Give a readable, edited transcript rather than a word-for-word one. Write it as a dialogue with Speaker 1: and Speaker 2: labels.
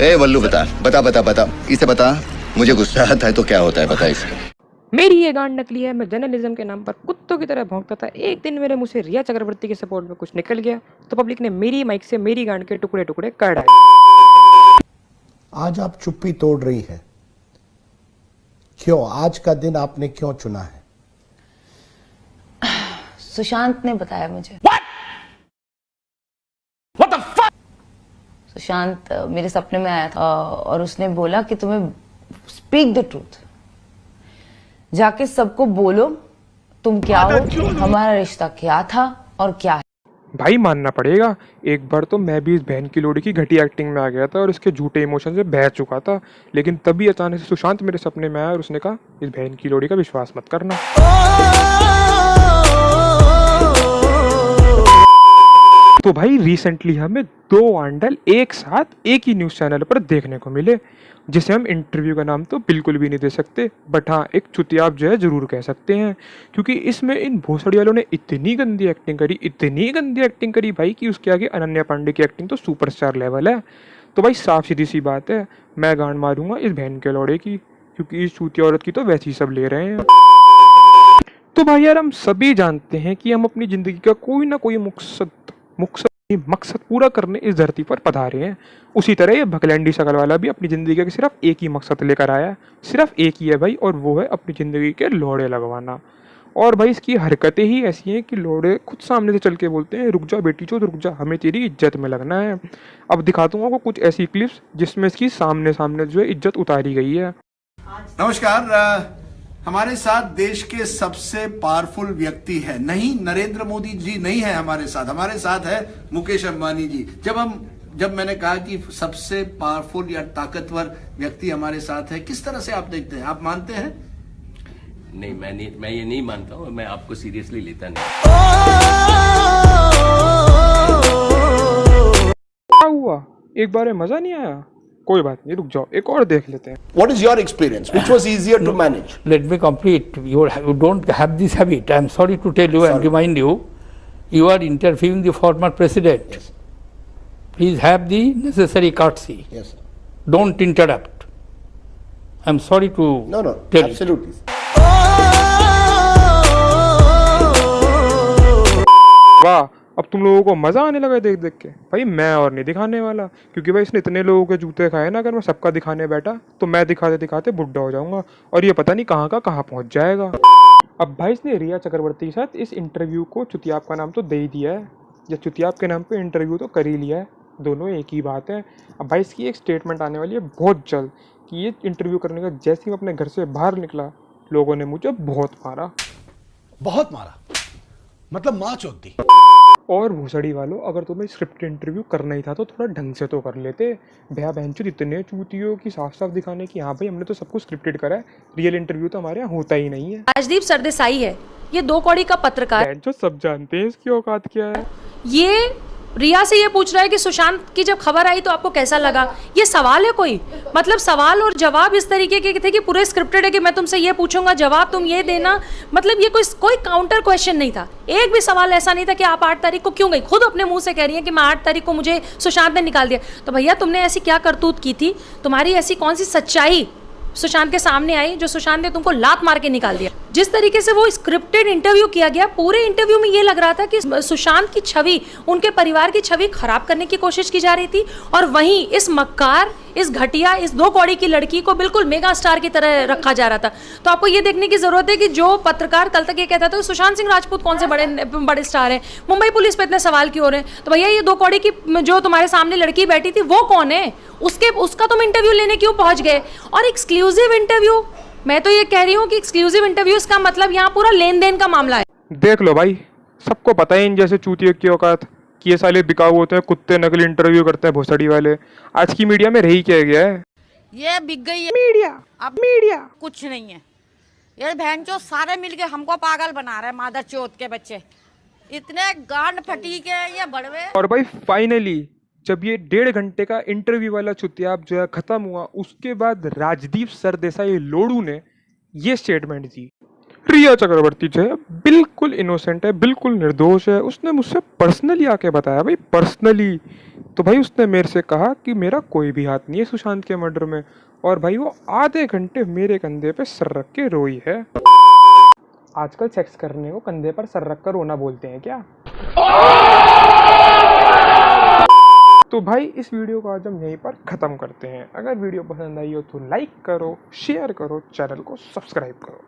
Speaker 1: ए वल्लू बता बता बता बता इसे बता, मुझे गुस्सा आता है तो क्या होता है, बता इसे।
Speaker 2: मेरी ये गांड नकली है। मैं जर्नलिज्म के नाम पर कुत्तों की तरह भौंकता था। एक दिन मेरे मुंह से रिया चक्रवर्ती के सपोर्ट में कुछ निकल गया तो पब्लिक ने मेरी माइक से मेरी गांड के टुकड़े टुकड़े कर डाले।
Speaker 3: आज आप चुप्पी तोड़ रही है, क्यों? आज का दिन आपने क्यों चुना है?
Speaker 4: सुशांत ने बताया मुझे। सुशांत मेरे सपने में आया था और उसने बोला कि तुम्हें स्पीक द ट्रूथ, जाके सबको बोलो तुम क्या हो, हमारा रिश्ता क्या था और क्या है।
Speaker 2: भाई मानना पड़ेगा, एक बार तो मैं भी इस बहन की लोड़ी की घटिया एक्टिंग में आ गया था और इसके झूठे इमोशन से बह चुका था, लेकिन तभी अचानक से सुशांत मेरे सपने में आया और उसने कहा इस बहन की लोड़ी का विश्वास मत करना। तो भाई रिसेंटली हमें दो आंडल एक साथ एक ही न्यूज़ चैनल पर देखने को मिले, जिसे हम इंटरव्यू का नाम तो बिल्कुल भी नहीं दे सकते, बट हाँ एक चुतियाब जो है ज़रूर कह सकते हैं, क्योंकि इसमें इन भोसड़ी वालों ने इतनी गंदी एक्टिंग करी भाई कि उसके आगे अनन्या पांडे की एक्टिंग तो सुपरस्टार लेवल है। तो भाई साफ सीधी सी बात है, मैं गांड मारूंगा इस बहन के लौड़े की, क्योंकि इस चूतिया औरत की तो वैसे ही सब ले रहे हैं। तो भाई यार हम सभी जानते हैं कि हम अपनी ज़िंदगी का कोई ना कोई मकसद पूरा करने इस धरती पर पधारे हैं। उसी तरह ये भकलैंडी शकल वाला भी अपनी ज़िंदगी का सिर्फ एक ही मकसद लेकर आया है, सिर्फ एक ही है भाई, और वो है अपनी ज़िंदगी के लोड़े लगवाना। और भाई इसकी हरकतें ही ऐसी हैं कि लोड़े खुद सामने से चल के बोलते हैं रुक जा बेटी चो रुक जा, हमें तेरी इज्जत में लगना है। अब दिखा दूंगा आपको कुछ ऐसी क्लिप्स जिसमें इसकी सामने जो है इज्जत उतारी गई है।
Speaker 5: नमस्कार, हमारे साथ देश के सबसे पावरफुल व्यक्ति है, नहीं नरेंद्र मोदी जी नहीं है हमारे साथ है मुकेश अंबानी जी। जब मैंने कहा कि सबसे पावरफुल या ताकतवर व्यक्ति हमारे साथ है, किस तरह से आप देखते हैं, आप मानते हैं?
Speaker 6: नहीं, मैं ये नहीं मानता हूँ, मैं आपको सीरियसली लेता नहीं।
Speaker 2: क्या हुआ, एक बार में मजा नहीं आया? कोई बात नहीं, रुक जाओ एक और देख लेते हैं।
Speaker 3: What is your experience? Which was easier to manage?
Speaker 7: Let me complete. You don't have this habit. I am sorry to tell you and remind you, you are interviewing the former president.
Speaker 3: Yes.
Speaker 7: Please have the necessary courtesy.
Speaker 3: Yes.
Speaker 7: Don't interrupt. I am sorry to
Speaker 3: No,
Speaker 7: tell you.
Speaker 3: absolutely.
Speaker 2: वाह, अब तुम लोगों को मजा आने लगा देख देख के। भाई मैं और नहीं दिखाने वाला, क्योंकि भाई इसने इतने लोगों के जूते खाए ना, अगर मैं सबका दिखाने बैठा तो मैं दिखाते दिखाते बुढ़ा हो जाऊंगा और ये पता नहीं कहाँ का कहाँ पहुँच जाएगा। अब भाई इसने रिया चक्रवर्ती के साथ इस इंटरव्यू को चुतियाब का नाम तो दे ही दिया है, या चुतियाब के नाम पे इंटरव्यू तो कर ही लिया है, दोनों एक ही बात है। अब भाई इसकी एक स्टेटमेंट आने वाली है बहुत जल्द कि ये इंटरव्यू करने का जैसे ही मैं अपने घर से बाहर निकला लोगों ने मुझे बहुत मारा,
Speaker 3: मतलब माँ चोद दी।
Speaker 2: और भूसड़ी वालों, अगर तुम्हें स्क्रिप्ट इंटरव्यू करना ही था तो थोड़ा ढंग से तो कर लेते। भैया बहनचोद इतने चूतियों की साफ दिखाने की, हाँ भाई हमने तो सब कुछ स्क्रिप्टेड करा है, रियल इंटरव्यू तो हमारे यहाँ होता ही नहीं है।
Speaker 8: राजदीप सरदेसाई है, ये 2 कौड़ी का पत्रकार।
Speaker 2: बहनचोद सब जानते हैं इसकी औकात क्या है।
Speaker 8: ये रिया से ये पूछ रहा है कि सुशांत की जब खबर आई तो आपको कैसा लगा। ये सवाल है कोई? मतलब सवाल और जवाब इस तरीके के थे कि पूरे स्क्रिप्टेड है कि मैं तुमसे ये पूछूंगा जवाब तुम ये देना। मतलब ये कोई काउंटर क्वेश्चन नहीं था, एक भी सवाल ऐसा नहीं था कि आप 8 तारीख को क्यों गई। खुद अपने मुंह से कह रही है कि मैं 8 तारीख को मुझे सुशांत ने निकाल दिया। तो भैया तुमने ऐसी क्या करतूत की थी, तुम्हारी ऐसी कौन सी सच्चाई सुशांत के सामने आई जो सुशांत ने तुमको लात मार के निकाल दिया। जिस तरीके से वो स्क्रिप्टेड इंटरव्यू किया गया, पूरे इंटरव्यू में ये लग रहा था कि सुशांत की छवि, उनके परिवार की छवि खराब करने की कोशिश की जा रही थी, और वहीं इस मक्कार, इस घटिया, इस 2 कौड़ी की लड़की को बिल्कुल मेगा स्टार की तरह रखा जा रहा था। तो आपको ये देखने की जरूरत है कि जो पत्रकार कल तक ये कहता था सुशांत सिंह राजपूत कौन से बड़े स्टार हैं, मुंबई पुलिस पे इतने सवाल क्यों हो रहे हैं, तो भैया ये 2 कौड़ी की जो तुम्हारे सामने लड़की बैठी थी वो कौन है, उसका तुम इंटरव्यू लेने क्यों पहुंच गए। और एक्सक्लूसिव इंटरव्यू, मैं तो ये कह रही हूँ कि एक्सक्लूसिव इंटरव्यूज का मतलब यहाँ पूरा लेन देन का मामला है।
Speaker 2: देख लो भाई, सबको पता है इन जैसे चूतियों की औकात कि ये साले बिकाऊ होते हैं, कुत्ते नकली इंटरव्यू करते हैं भोसड़ी वाले। आज की मीडिया में रही क्या गया है,
Speaker 9: ये बिक गई है
Speaker 2: मीडिया। अब मीडिया
Speaker 9: कुछ नहीं है, ये बहन चो सारे मिलके हमको पागल बना रहे हैं, मादर चौथ के बच्चे इतने गांड फटी के ये बड़वे।
Speaker 2: और भाई फाइनली जब ये 1.5 घंटे का इंटरव्यू वाला चुतियाब जो है खत्म हुआ, उसके बाद राजदीप सरदेसाई लोड़ू ने ये स्टेटमेंट दी। रिया चक्रवर्ती जो है बिल्कुल इनोसेंट है, बिल्कुल निर्दोष है। उसने मुझसे पर्सनली आके बताया भाई, पर्सनली, तो भाई उसने मेरे से कहा कि मेरा कोई भी हाथ नहीं है सुशांत के मर्डर में, और भाई वो आधे घंटे मेरे कंधे पे सर रख के रोई है। आजकल सेक्स करने को कंधे पर सर रख कर रोना बोलते हैं क्या? तो भाई इस वीडियो को आज हम यहीं पर ख़त्म करते हैं। अगर वीडियो पसंद आई हो तो लाइक करो, शेयर करो, चैनल को सब्सक्राइब करो।